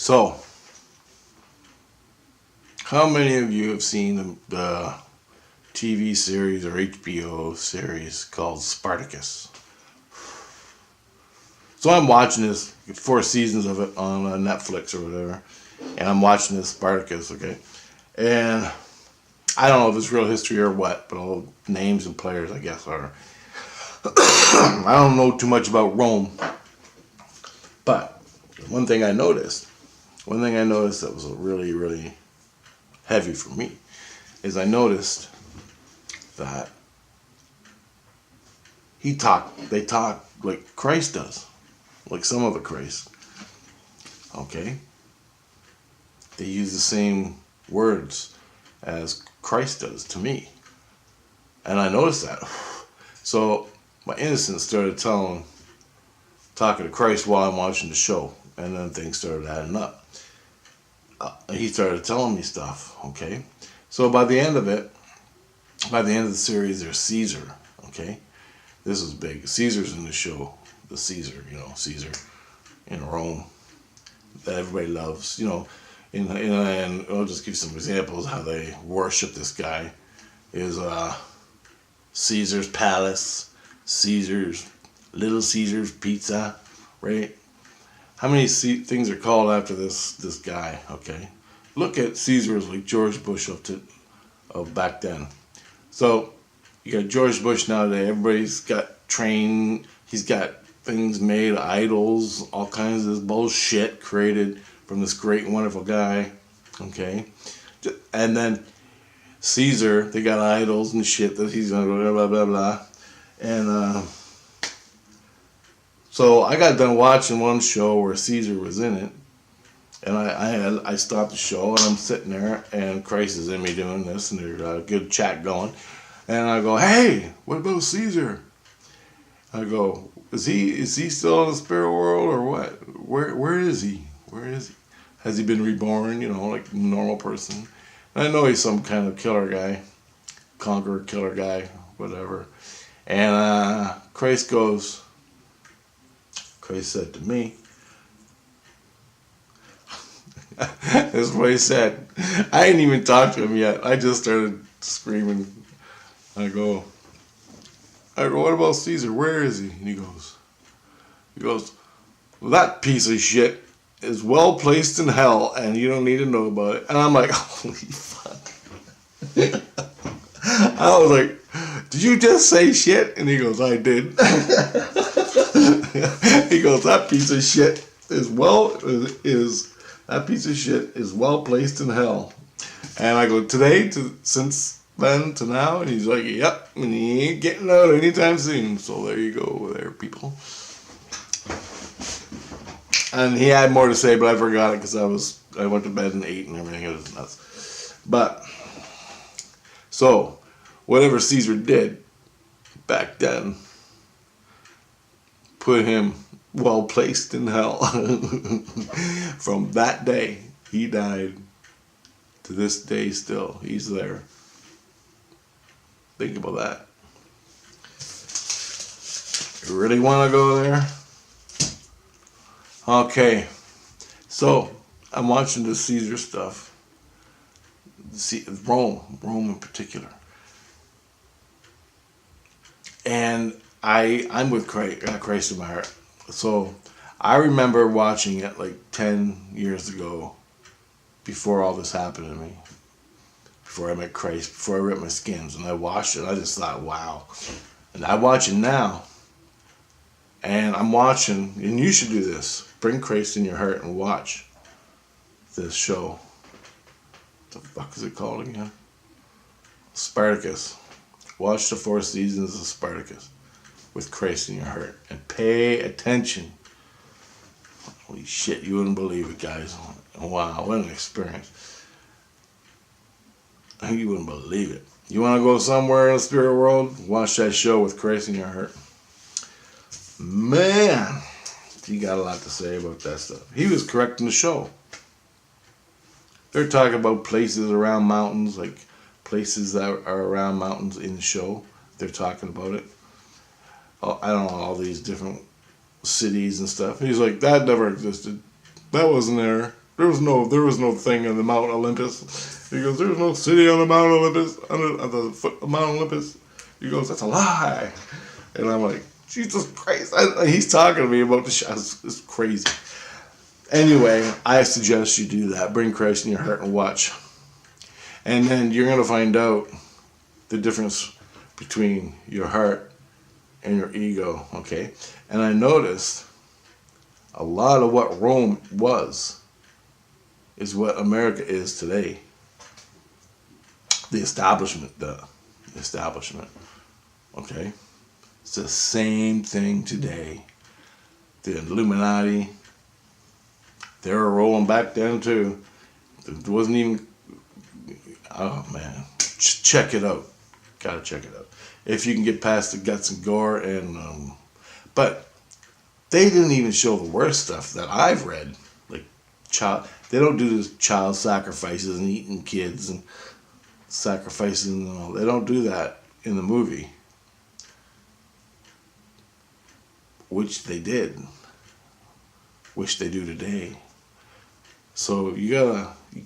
So, how many of you have seen the TV series or HBO series called Spartacus? So I'm watching this, 4 seasons of it on Netflix or whatever, and I'm watching this Spartacus, okay? And I don't know if it's real history or what, but all the names and players, I guess, are. I don't know too much about Rome, but one thing I noticed that was really, really heavy for me, is I noticed that they talk like Christ does, like some of the Christ, okay? They use the same words as Christ does to me. And I noticed that. So my innocence started talking to Christ while I'm watching the show. And then things started adding up. He started telling me stuff, okay? So by the end of the series, there's Caesar, okay? This is big. Caesar's in the show. The Caesar, Caesar in Rome that everybody loves, and I'll just give you some examples how they worship this guy. Is Caesar's Palace, Little Caesar's Pizza, right? How many things are called after this guy? Okay, look at Caesars like George Bush of back then. So you got George Bush nowadays. Everybody's got trained. He's got things made, idols, all kinds of this bullshit created from this great, wonderful guy. Okay, and then Caesar, they got idols and shit that he's gonna blah blah blah blah, and so I got done watching one show where Caesar was in it, and I stopped the show and I'm sitting there and Christ is in me doing this and there's a good chat going, and I go, hey, what about Caesar? I go, is he still in the spirit world or what? Where is he? Where is he? Has he been reborn? Like a normal person. I know he's some kind of killer guy, conqueror killer guy, whatever. And Christ said to me, this is what he said. I ain't even talked to him yet. I just started screaming. I go, what about Caesar? Where is he? And he goes, well, that piece of shit is well placed in hell and you don't need to know about it. And I'm like, holy fuck. I was like, did you just say shit? And he goes, I did. He goes, that piece of shit is well placed in hell. And I go, since then to now? And he's like, yep, and he ain't getting out anytime soon. So there you go there, people. And he had more to say, but I forgot it because I went to bed and ate and everything. It was nuts. But, so, whatever Caesar did back then put him well placed in hell. From that day, he died, to this day still, he's there. Think about that. You really want to go there? Okay, so I'm watching the Caesar stuff. Rome in particular. And I'm with Christ in my heart. So I remember watching it like 10 years ago, before all this happened to me. Before I met Christ, before I ripped my skins, and I watched it, I just thought, wow. And I watch it now, and I'm watching, and you should do this. Bring Christ in your heart and watch this show. What the fuck is it called again? Spartacus. Watch the 4 seasons of Spartacus with Christ in your heart and pay attention. Holy shit, you wouldn't believe it, guys. Wow, what an experience. You wouldn't believe it. You want to go somewhere in the spirit world? Watch that show with Christ in your heart. Man, he got a lot to say about that stuff. He was correct in the show. They're talking about places around mountains, like places that are around mountains in the show. They're talking about it. I don't know, all these different cities and stuff. He's like, that never existed. That wasn't there. There was no thing on the Mount Olympus. He goes, there's no city on the Mount Olympus, on the foot of Mount Olympus. He goes, that's a lie. And I'm like, Jesus Christ. He's talking to me about the show. It's crazy. Anyway, I suggest you do that. Bring Christ in your heart and watch. And then you're going to find out the difference between your heart and your ego, okay? And I noticed a lot of what Rome was is what America is today. The establishment, okay? It's the same thing today. The Illuminati, they were rolling back then too. It wasn't even, oh man, check it out. Gotta check it out. If you can get past the guts and gore and, but they didn't even show the worst stuff that I've read. Like they don't do this child sacrifices and eating kids and sacrificing and all. They don't do that in the movie. Which they did. Which they do today. So you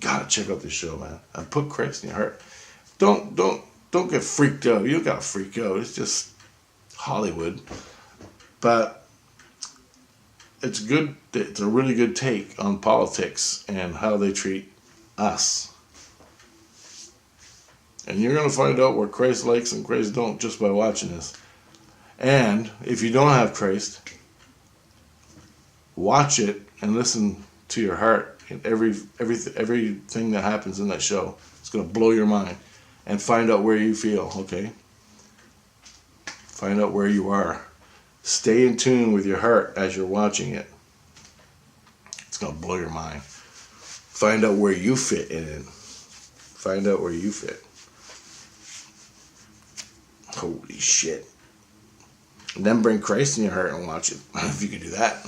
gotta check out this show, man. And put Christ in your heart. Don't get freaked out. You don't gotta freak out. It's just Hollywood. But it's good. It's a really good take on politics and how they treat us. And you're gonna find out what Christ likes and Christ don't just by watching this. And if you don't have Christ, watch it and listen to your heart and everything that happens in that show. It's gonna blow your mind. And find out where you feel, okay? Find out where you are. Stay in tune with your heart as you're watching it. It's gonna blow your mind. Find out where you fit in it. Find out where you fit. Holy shit. And then bring Christ in your heart and watch it. If you can do that,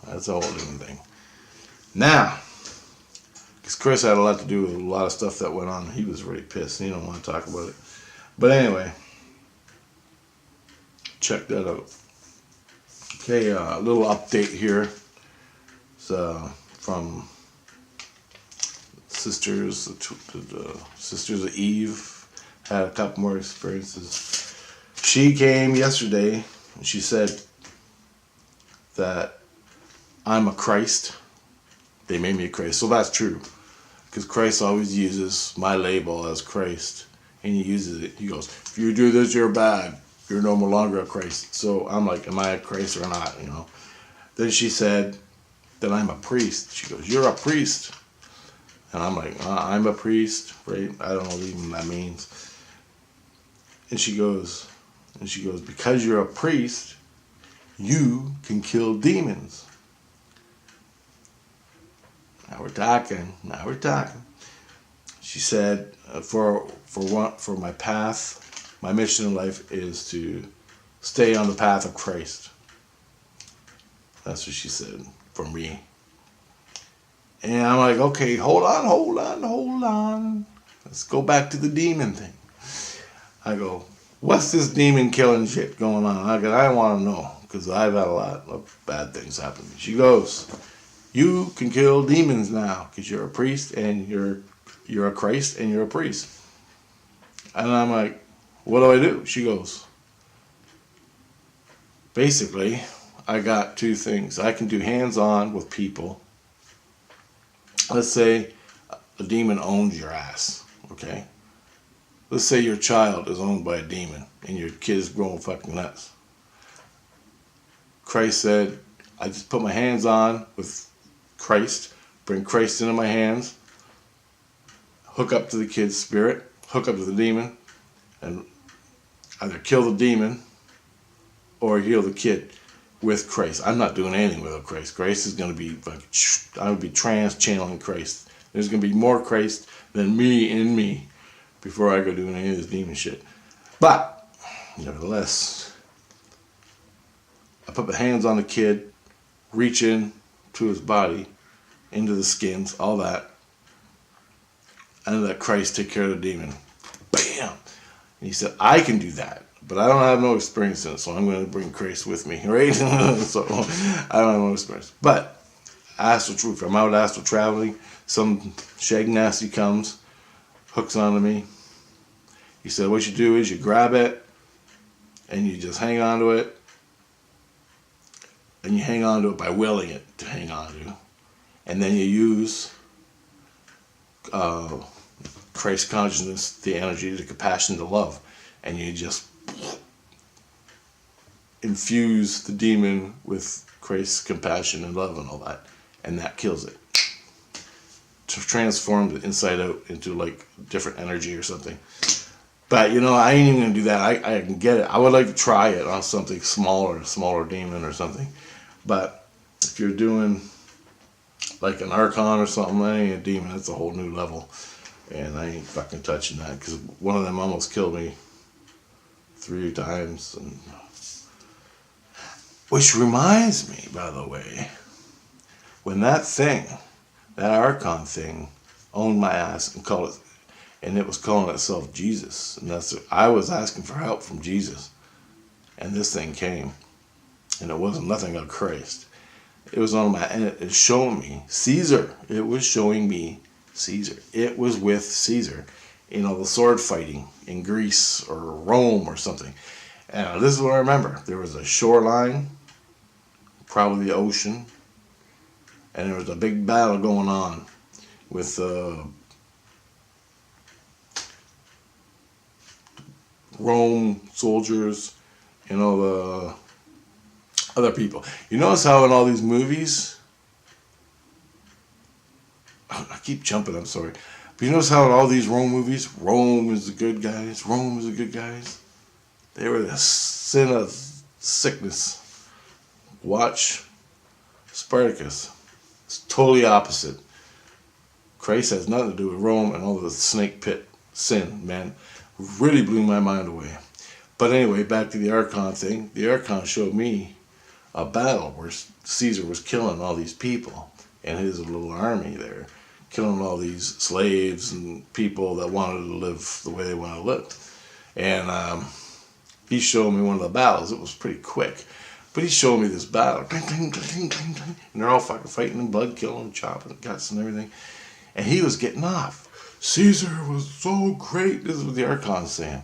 that's a whole different thing. Now, because Chris had a lot to do with a lot of stuff that went on. He was really pissed. He don't want to talk about it. But anyway, check that out. Okay, a little update here. It's from Sisters, the Sisters of Eve. Had a couple more experiences. She came yesterday and she said that I'm a Christ. They made me a Christ. So that's true. Because Christ always uses my label as Christ. And he uses it. He goes, if you do this, you're bad. You're no longer a Christ. So I'm like, am I a Christ or not? You know. Then she said that I'm a priest. She goes, you're a priest. And I'm like, I'm a priest, right? I don't know what even that means. And she goes, because you're a priest, you can kill demons. Now we're talking. She said, for my path, my mission in life is to stay on the path of Christ. That's what she said for me. And I'm like, okay, hold on. Let's go back to the demon thing. I go, what's this demon killing shit going on? I want to know, because I've had a lot of bad things happen to me. She goes, you can kill demons now because you're a priest and you're a Christ and you're a priest. And I'm like, what do I do? She goes, basically, I got two things. I can do hands-on with people. Let's say a demon owns your ass, okay? Let's say your child is owned by a demon and your kid is growing fucking nuts. Christ said, I just put my hands on with Christ, bring Christ into my hands, hook up to the kid's spirit, hook up to the demon, and either kill the demon or heal the kid with Christ. I'm not doing anything without Christ. Christ is going to be, I would be trans-channeling Christ. There's going to be more Christ than me in me before I go doing any of this demon shit. But, nevertheless, I put my hands on the kid, reach in to his body, into the skins, all that, and let Christ take care of the demon. Bam! And he said, I can do that, but I don't have no experience in it, so I'm going to bring Christ with me, right? So, I don't have no experience. But, if I'm out astral traveling, some shag nasty comes, hooks onto me. He said, what you do is you grab it and you just hang on to it. And you hang on to it by willing it to hang on to. And then you use Christ consciousness, the energy, the compassion, the love. And you just infuse the demon with Christ's compassion and love and all that. And that kills it. Transforms it inside out into like different energy or something. But you know, I ain't even gonna do that. I can get it. I would like to try it on something smaller, a smaller demon or something. But if you're doing like an Archon or something, that ain't a demon. That's a whole new level. And I ain't fucking touching that, because one of them almost killed me 3 times. And which reminds me, by the way, when that thing, that Archon thing, owned my ass and it was calling itself Jesus, and I was asking for help from Jesus, and this thing came, and it wasn't nothing of Christ. It was on my, and it showed me Caesar. It was showing me Caesar. It was with Caesar, you know, the sword fighting in Greece or Rome or something. And this is what I remember. There was a shoreline, probably the ocean, and there was a big battle going on with Rome soldiers and all the other people. You notice how in all these movies, I keep jumping, I'm sorry. But you notice how in all these Rome movies, Rome is the good guys, Rome is the good guys. They were the sin of sickness. Watch Spartacus. It's totally opposite. Christ has nothing to do with Rome and all the snake pit sin, man. Really blew my mind away. But anyway, back to the Archon thing. The Archon showed me a battle where Caesar was killing all these people and his little army there, killing all these slaves and people that wanted to live the way they wanted to live. And he showed me one of the battles. It was pretty quick, but he showed me this battle, and they're all fucking fighting and blood, killing, chopping guts and everything. And he was getting off. Caesar was so great. This is what the Archon's saying.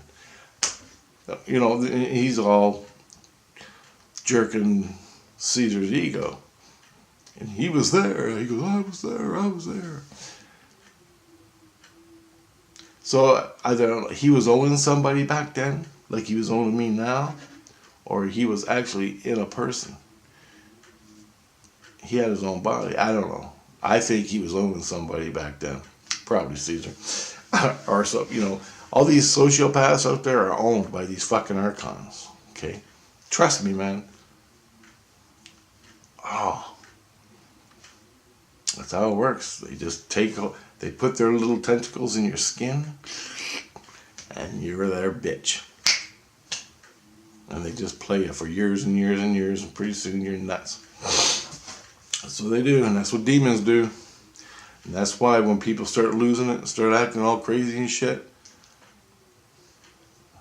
You know, he's all jerking Caesar's ego. And he was there. He goes, I was there. So I don't know, he was owing somebody back then, like he was owing me now, or he was actually in a person. He had his own body. I don't know. I think he was owing somebody back then. Probably Caesar. Or so, you know, all these sociopaths out there are owned by these fucking Archons. Okay? Trust me, man. Oh. That's how it works. They just they put their little tentacles in your skin, and you're their bitch. And they just play you for years and years and years, and pretty soon you're nuts. That's what they do, and that's what demons do. And that's why when people start losing it and start acting all crazy and shit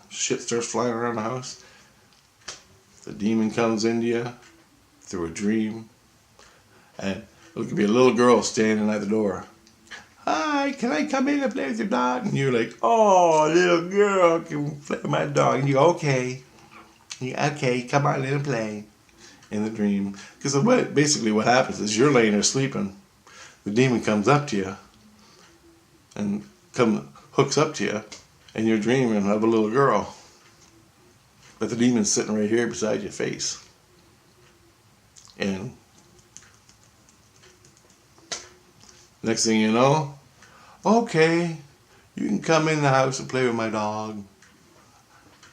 starts flying around the house. The demon comes into you through a dream, and it could be a little girl standing at the door. Hi, can I come in and play with your dog? And you're like, oh, little girl, can play with my dog? And you go, okay. Okay, come on in and play. In the dream. Because basically what happens is you're laying there sleeping. The demon comes up to you and hooks up to you, and you're dreaming of a little girl. But the demon's sitting right here beside your face. And next thing you know, okay, you can come in the house and play with my dog.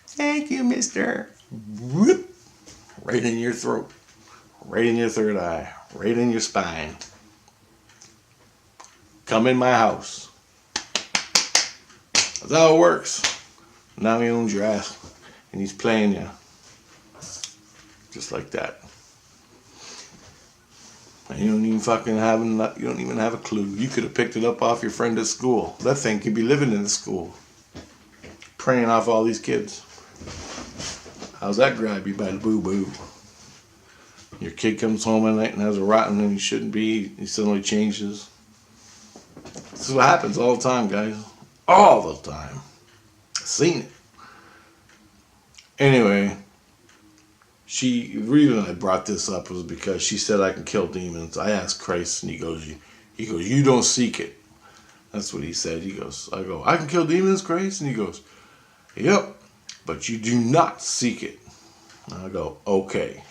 Thank you, mister. Whoop. Right in your throat. Right in your third eye. Right in your spine. Come in my house. That's how it works. Now he owns your ass. And he's playing you. Just like that. And you don't even have a clue. You could have picked it up off your friend at school. That thing could be living in the school. Preying off all these kids. How's that grab you by the boo-boo? Your kid comes home at night and has a rotten and he shouldn't be. He suddenly changes. This is what happens all the time, guys. All the time. I've seen it. Anyway, the reason I brought this up was because she said I can kill demons. I asked Christ, and he goes, you don't seek it. That's what he said. I can kill demons, Christ? And he goes, yep, but you do not seek it. And I go, okay.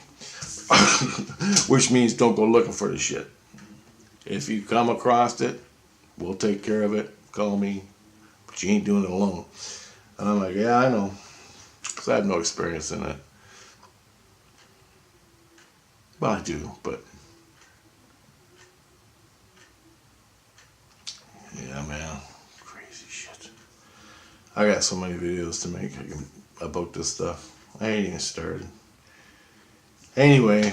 Which means don't go looking for the shit. If you come across it, we'll take care of it. Call me. But you ain't doing it alone. And I'm like, yeah, I know. Because I have no experience in it. Well, I do, but... yeah, man. Crazy shit. I got so many videos to make about this stuff. I ain't even started. Anyway,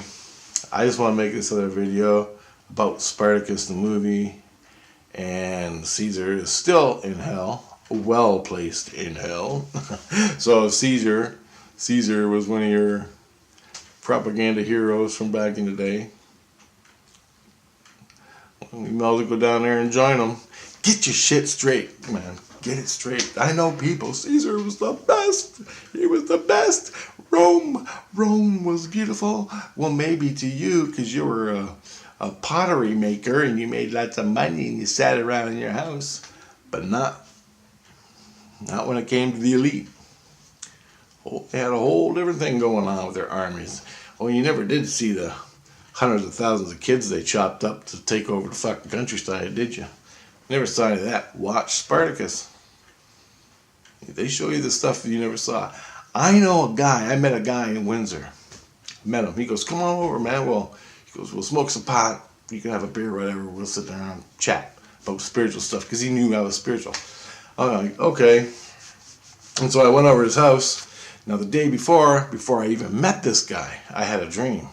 I just want to make this other video about Spartacus the movie, and Caesar is still in hell, well placed in hell. So Caesar was one of your propaganda heroes from back in the day. You might as well go down there and join them. Get your shit straight, man. Get it straight. I know people. Caesar was the best. He was the best. Rome was beautiful. Well, maybe to you, because you were a pottery maker and you made lots of money and you sat around in your house, but not when it came to the elite. They had a whole different thing going on with their armies. Well, you never did see the hundreds of thousands of kids they chopped up to take over the fucking countryside, did you? Never saw any of that. Watch Spartacus. They show you the stuff that you never saw. I met a guy in Windsor. Met him. He goes, come on over, man. Well, he goes, we'll smoke some pot. You can have a beer, whatever. We'll sit there and chat about spiritual stuff, because he knew I was spiritual. I'm like, okay. And so I went over to his house. Now, the day before I even met this guy, I had a dream.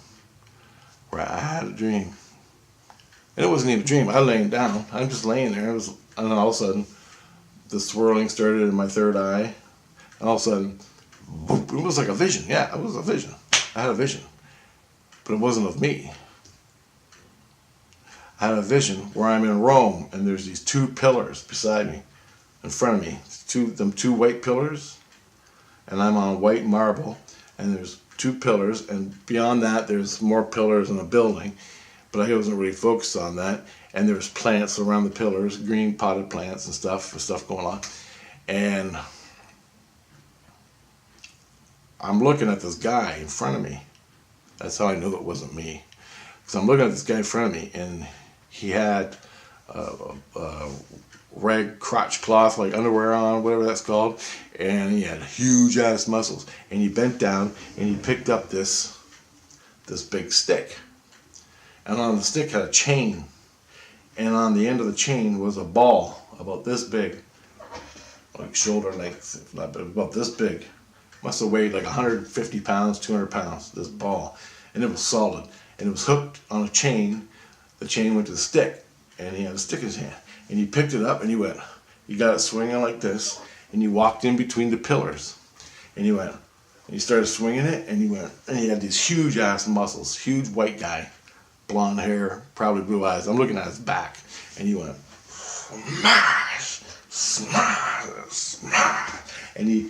And it wasn't even a dream. I laying down. I'm just laying there. And then all of a sudden, the swirling started in my third eye. And all of a sudden, boom, it was like a vision. Yeah, it was a vision. I had a vision. But it wasn't of me. I had a vision where I'm in Rome, and there's these two pillars beside me, in front of me. Two white pillars, and I'm on white marble, and there's two pillars, and beyond that, there's more pillars in a building. But I wasn't really focused on that. And there's plants around the pillars, green potted plants and stuff going on. And I'm looking at this guy in front of me. That's how I knew it wasn't me. Because I'm looking at this guy in front of me, and he had rag crotch cloth, like underwear on, whatever that's called. And he had huge ass muscles. And he bent down and he picked up this big stick. And on the stick had a chain. And on the end of the chain was a ball about this big. Like shoulder length, if not about this big. Must have weighed like 150 pounds, 200 pounds, this ball. And it was solid. And it was hooked on a chain. The chain went to the stick. And he had a stick in his hand. And he picked it up and he got it swinging like this. And he walked in between the pillars. And he started swinging it. And he had these huge ass muscles. Huge white guy. Blonde hair, probably blue eyes. I'm looking at his back, and he went smash, smash, smash, and he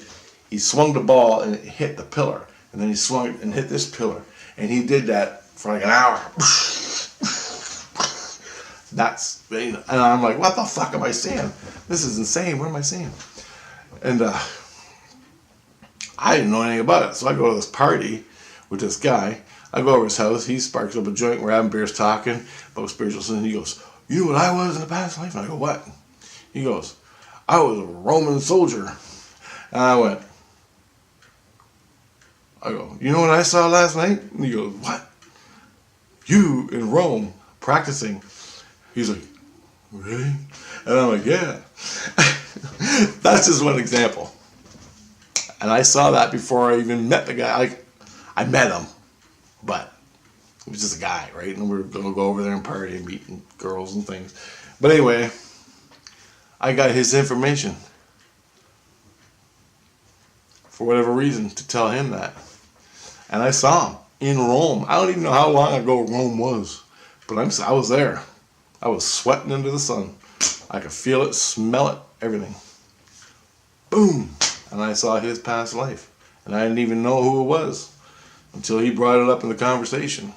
swung the ball and it hit the pillar, and then he swung it and hit this pillar, and he did that for like an hour. And I'm like, what the fuck am I saying? This is insane. What am I saying? And I didn't know anything about it, so I go to this party with this guy. I go over his house, he sparks up a joint, we're having beers talking about spiritual sin. He goes, you know what I was in the past life? And I go, what? He goes, I was a Roman soldier. And I go, you know what I saw last night? And he goes, what? You in Rome practicing. He's like, really? And I'm like, yeah. That's just one example. And I saw that before I even met the guy. I met him. But it was just a guy, right? And we were going to go over there and party and meet girls and things. But anyway, I got his information. For whatever reason, to tell him that. And I saw him. in Rome. I don't even know how long ago Rome was, but I was there. I was sweating into the sun. I could feel it, smell it, everything. Boom! And I saw his past life. And I didn't even know who it was until he brought it up in the conversation.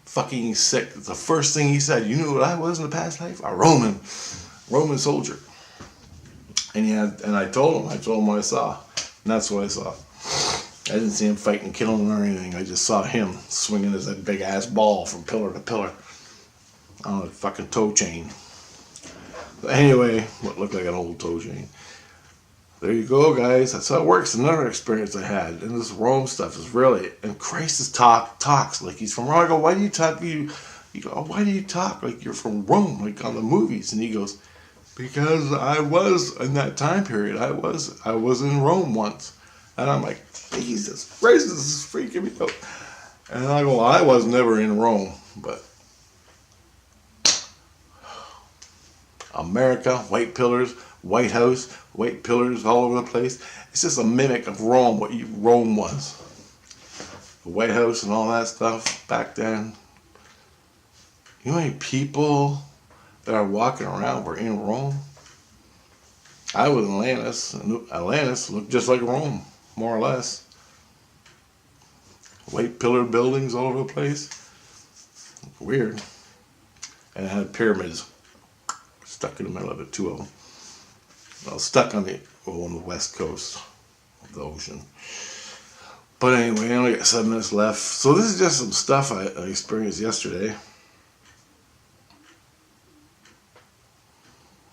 Fucking sick. The first thing he said, you knew what I was in the past life? A Roman soldier. And I told him what I saw. And that's what I saw. I didn't see him fighting, killing or anything. I just saw him swinging his big ass ball from pillar to pillar on a fucking toe chain. But anyway, what looked like an old toe chain. There you go, guys. That's how it works. Another experience I had. And this Rome stuff is really... And Christ is talks like he's from Rome. I go, why do you talk... You go, oh, why do you talk like you're from Rome, like on the movies? And he goes, because I was in that time period. I was in Rome once. And I'm like, Jesus Christ, this is freaking me out. And I go, I was never in Rome, but America, white pillars, White House, white pillars all over the place. It's just a mimic of Rome, what Rome was. The White House and all that stuff back then. You know how many people that are walking around were in Rome? I was in Atlantis, and Atlantis looked just like Rome, more or less. White pillar buildings all over the place. Weird. And it had pyramids stuck in the middle of it, two of them. Well, stuck on the west coast of the ocean. But anyway, I only got 7 minutes left. So this is just some stuff I experienced yesterday.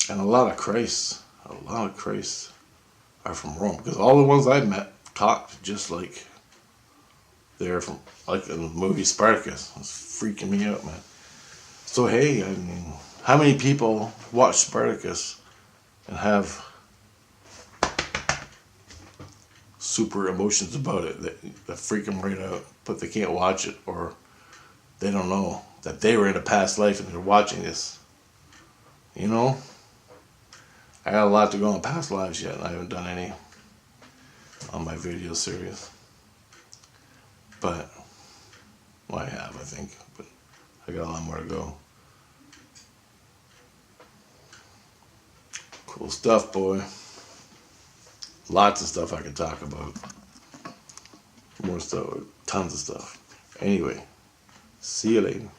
And a lot of Christs are from Rome. Because all the ones I've met talked just like they're from, like in the movie Spartacus. It's freaking me out, man. So hey, I mean, how many people watch Spartacus and have super emotions about it that freak them right out, but they can't watch it, or they don't know that they were in a past life and they're watching this? You know? I got a lot to go on past lives yet, and I haven't done any on my video series. But, well, I have, I think, but I got a lot more to go. Cool stuff, boy. Lots of stuff I could talk about. More stuff, tons of stuff. Anyway, see you later.